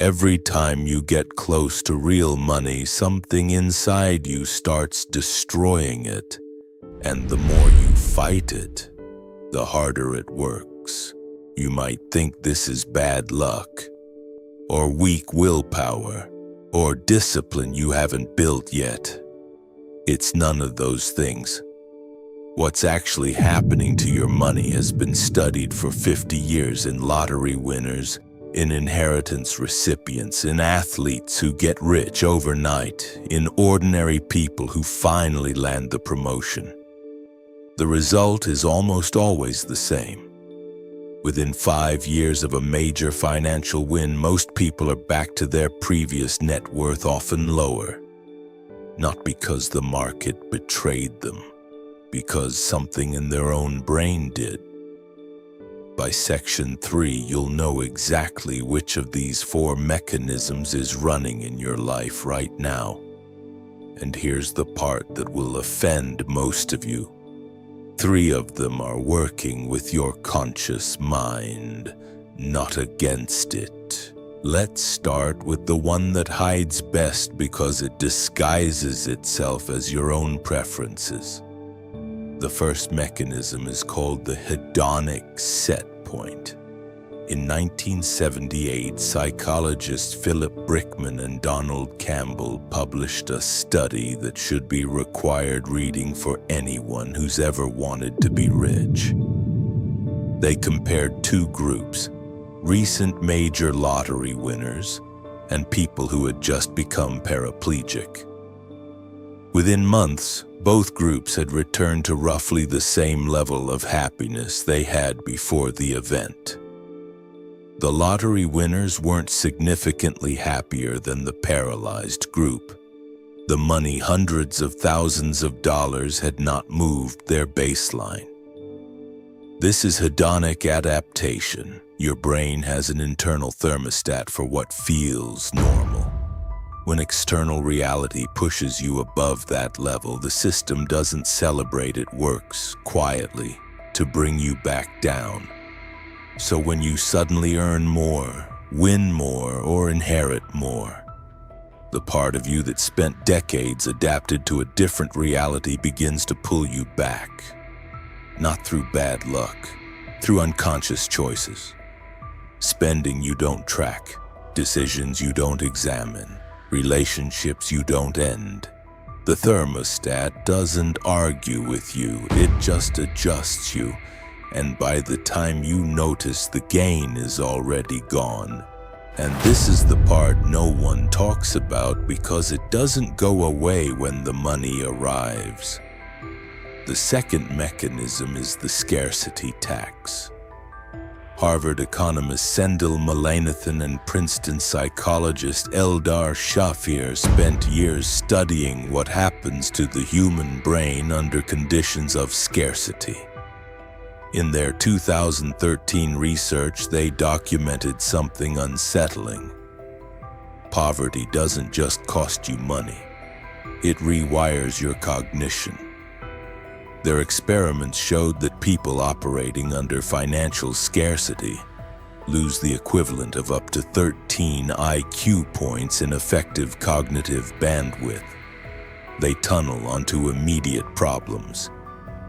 Every time you get close to real money, something inside you starts destroying it. And the more you fight it, the harder it works. You might think this is bad luck, or weak willpower, or discipline you haven't built yet. It's none of those things. What's actually happening to your money has been studied for 50 years in lottery winners, in inheritance recipients, in athletes who get rich overnight, in ordinary people who finally land the promotion. The result is almost always the same. Within 5 years of a major financial win, most people are back to their previous net worth, often lower. Not because the market betrayed them, because something in their own brain did. By section 3, you'll know exactly which of these 4 mechanisms is running in your life right now. And here's the part that will offend most of you. 3 of them are working with your conscious mind, not against it. Let's start with the one that hides best because it disguises itself as your own preferences. The first mechanism is called the hedonic set point. In 1978, psychologists Philip Brickman and Daniel Campbell published a study that should be required reading for anyone who's ever wanted to be rich. They compared 2 groups, recent major lottery winners and people who had just become paraplegic. Within months, both groups had returned to roughly the same level of happiness they had before the event. The lottery winners weren't significantly happier than the paralyzed group. The money, hundreds of thousands of dollars, had not moved their baseline. This is hedonic adaptation. Your brain has an internal thermostat for what feels normal. When external reality pushes you above that level, the system doesn't celebrate, it works quietly to bring you back down. So when you suddenly earn more, win more, or inherit more, the part of you that spent decades adapted to a different reality begins to pull you back. Not through bad luck, through unconscious choices. Spending you don't track, decisions you don't examine, relationships you don't end. The thermostat doesn't argue with you, it just adjusts you. And by the time you notice, the gain is already gone. And this is the part no one talks about because it doesn't go away when the money arrives. The second mechanism is the scarcity tax. Harvard economist Mullainathan and Princeton psychologist Daniel Shafir spent years studying what happens to the human brain under conditions of scarcity. In their 2013 research, they documented something unsettling. Poverty doesn't just cost you money, it rewires your cognition. Their experiments showed that people operating under financial scarcity lose the equivalent of up to 13 IQ points in effective cognitive bandwidth. They tunnel onto immediate problems.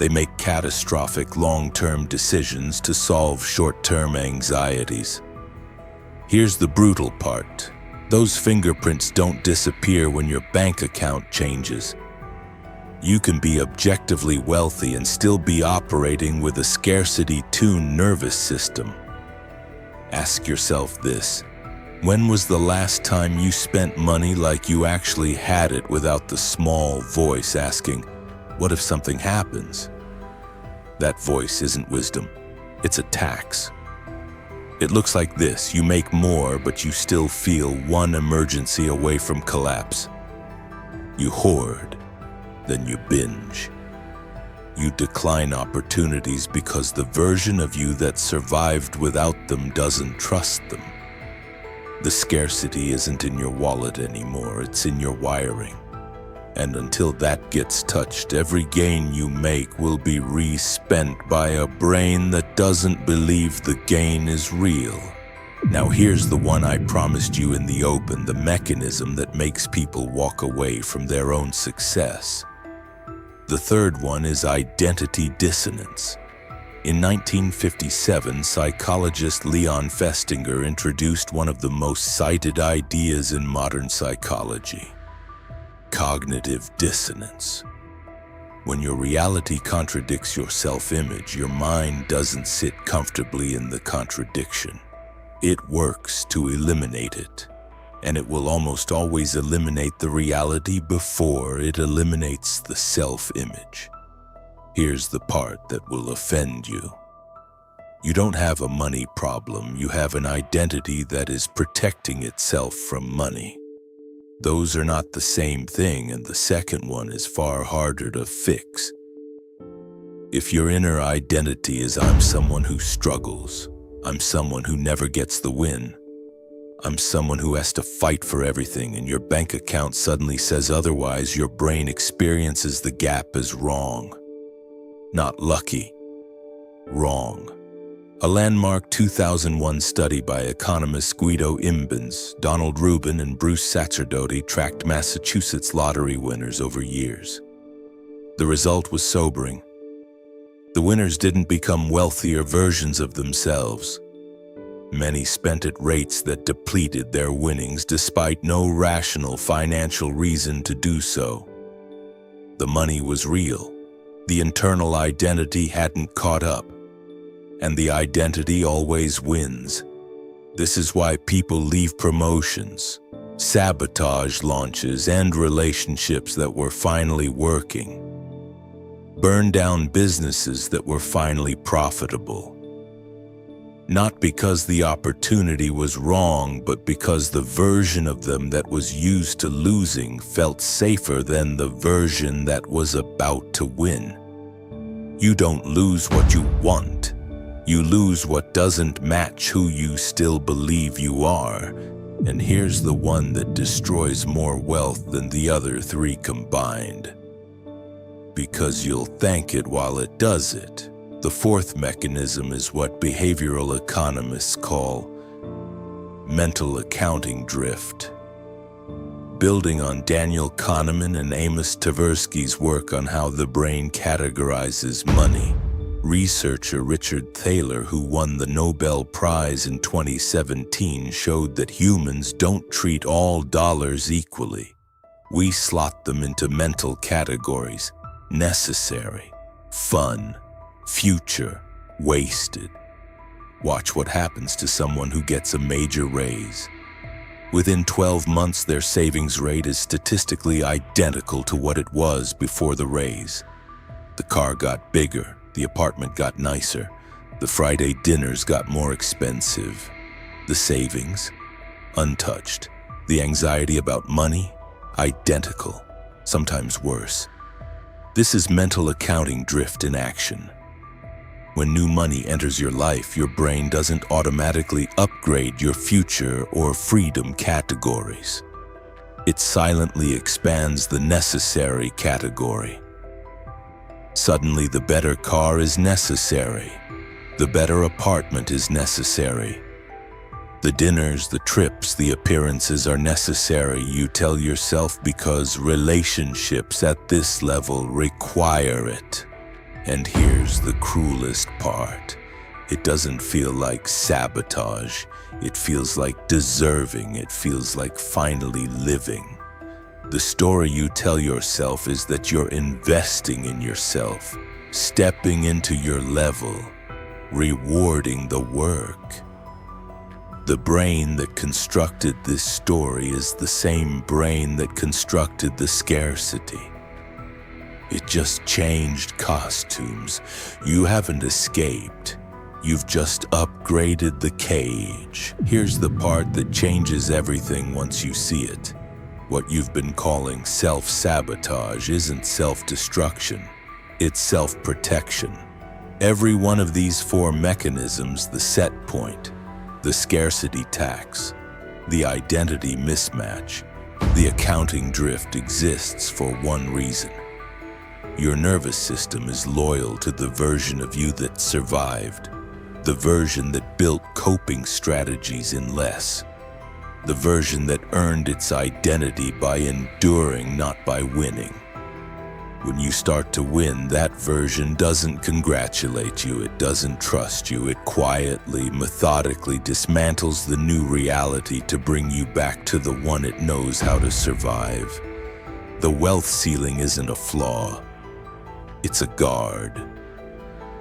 They make catastrophic long-term decisions to solve short-term anxieties. Here's the brutal part. Those fingerprints don't disappear when your bank account changes. You can be objectively wealthy and still be operating with a scarcity-tuned nervous system. Ask yourself this: when was the last time you spent money like you actually had it without the small voice asking, "What if something happens?" That voice isn't wisdom, it's a tax. It looks like this: you make more, but you still feel one emergency away from collapse. You hoard, then you binge. You decline opportunities because the version of you that survived without them doesn't trust them. The scarcity isn't in your wallet anymore, it's in your wiring. And until that gets touched, every gain you make will be re-spent by a brain that doesn't believe the gain is real. Now here's the one I promised you in the open, the mechanism that makes people walk away from their own success. The third one is identity dissonance. In 1957, psychologist Daniel Festinger introduced one of the most cited ideas in modern psychology: cognitive dissonance. When your reality contradicts your self-image, your mind doesn't sit comfortably in the contradiction. It works to eliminate it, and it will almost always eliminate the reality before it eliminates the self-image. Here's the part that will offend you. You don't have a money problem, you have an identity that is protecting itself from money. Those are not the same thing, and the second one is far harder to fix. If your inner identity is I'm someone who struggles, I'm someone who never gets the win, I'm someone who has to fight for everything, and your bank account suddenly says otherwise, your brain experiences the gap as wrong. Not lucky, wrong. A landmark 2001 study by economists Guido Imbens, Donald Rubin, and Bruce Sacerdote tracked Massachusetts lottery winners over years. The result was sobering. The winners didn't become wealthier versions of themselves. Many spent at rates that depleted their winnings despite no rational financial reason to do so. The money was real. The internal identity hadn't caught up, and the identity always wins. This is why people leave promotions, sabotage launches, and relationships that were finally working, burn down businesses that were finally profitable. Not because the opportunity was wrong, but because the version of them that was used to losing felt safer than the version that was about to win. You don't lose what you want. You lose what doesn't match who you still believe you are. And here's the one that destroys more wealth than the other three combined. Because you'll thank it while it does it. The fourth mechanism is what behavioral economists call mental accounting drift. Building on Daniel Kahneman and Amos Tversky's work on how the brain categorizes money, researcher Richard Thaler, who won the Nobel Prize in 2017, showed that humans don't treat all dollars equally. We slot them into mental categories: necessary, fun, future, wasted. Watch what happens to someone who gets a major raise. Within 12 months, their savings rate is statistically identical to what it was before the raise. The car got bigger, the apartment got nicer, the Friday dinners got more expensive. The savings, untouched. The anxiety about money, identical, sometimes worse. This is mental accounting drift in action. When new money enters your life, your brain doesn't automatically upgrade your future or freedom categories. It silently expands the necessary category. Suddenly, the better car is necessary. The better apartment is necessary. The dinners, the trips, the appearances are necessary, you tell yourself, because relationships at this level require it. And here's the cruelest part. It doesn't feel like sabotage. It feels like deserving. It feels like finally living. The story you tell yourself is that you're investing in yourself, stepping into your level, rewarding the work. The brain that constructed this story is the same brain that constructed the scarcity. It just changed costumes. You haven't escaped. You've just upgraded the cage. Here's the part that changes everything once you see it. What you've been calling self-sabotage isn't self-destruction. It's self-protection. Every one of these four mechanisms, the set point, the scarcity tax, the identity mismatch, the accounting drift, exists for one reason. Your nervous system is loyal to the version of you that survived. The version that built coping strategies in less. The version that earned its identity by enduring, not by winning. When you start to win, that version doesn't congratulate you, it doesn't trust you, it quietly, methodically dismantles the new reality to bring you back to the one it knows how to survive. The wealth ceiling isn't a flaw, it's a guard,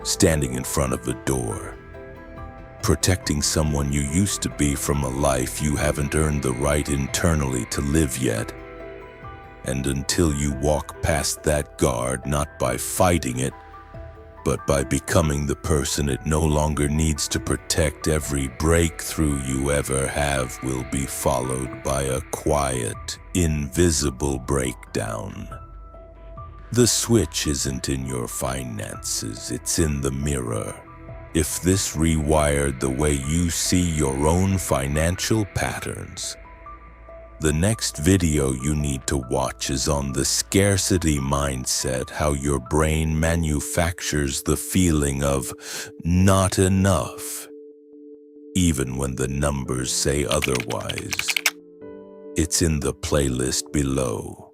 standing in front of a door, protecting someone you used to be from a life you haven't earned the right internally to live yet. And until you walk past that guard, not by fighting it, but by becoming the person it no longer needs to protect, every breakthrough you ever have will be followed by a quiet, invisible breakdown. The switch isn't in your finances, it's in the mirror. If this rewired the way you see your own financial patterns, the next video you need to watch is on the scarcity mindset, how your brain manufactures the feeling of not enough, even when the numbers say otherwise. It's in the playlist below.